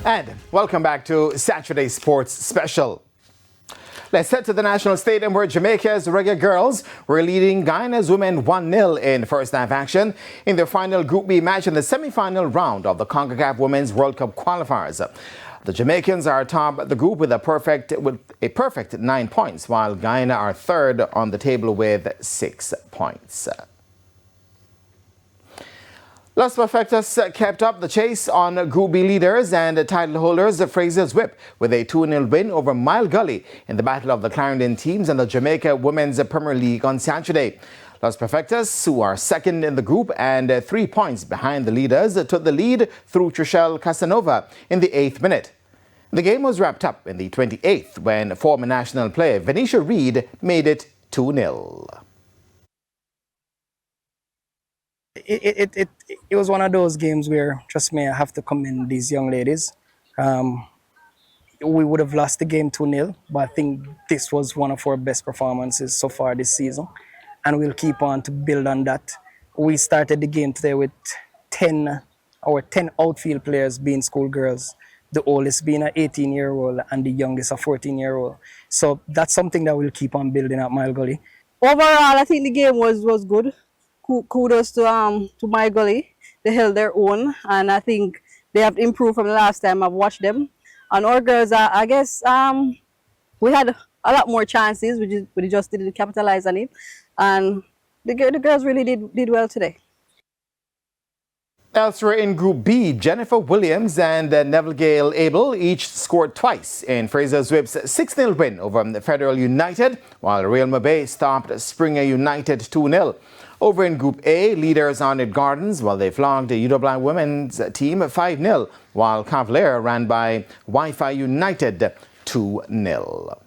And welcome back to Saturday Sports Special. Let's head to the National Stadium where Jamaica's Reggae girls were leading Guyana's women 1-0 in first half action in their final Group B match in the semi-final round of the CONCACAF Women's World Cup qualifiers. The Jamaicans are atop the group with a perfect 9 points, while Guyana are third on the table with 6 points. Los Perfectos kept up the chase on Group B leaders and title holders Frazier's Whip with a 2-0 win over Mile Gully in the battle of the Clarendon teams and the Jamaica Women's Premier League on Saturday. Los Perfectos, who are second in the group and 3 points behind the leaders, took the lead through Trishelle Casanova in the 8th minute. The game was wrapped up in the 28th when former national player Venetia Reid made it 2-0. It was one of those games where, trust me, I have to commend these young ladies. We would have lost the game 2-0, but I think this was one of our best performances so far this season, and we'll keep on to build on that. We started the game today with 10 outfield players being schoolgirls, the oldest being an 18-year-old and the youngest a 14-year-old. So that's something that we'll keep on building at Mile Gully. Overall, I think the game was good. Kudos to Mile Gully. They held their own, and I think they have improved from the last time I've watched them. And our girls, I guess, we had a lot more chances, we just didn't capitalize on it. And the girls really did well today. Elsewhere in Group B, Jennifer Williams and Neville Gale Abel each scored twice in Fraser's Whip's 6-0 win over Federal United, while Real Mabay stopped Springer United 2-0. Over in Group A, leaders Arnett Gardens, they flogged the UWI women's team 5-0, while Cavalier ran by Wi-Fi United 2-0.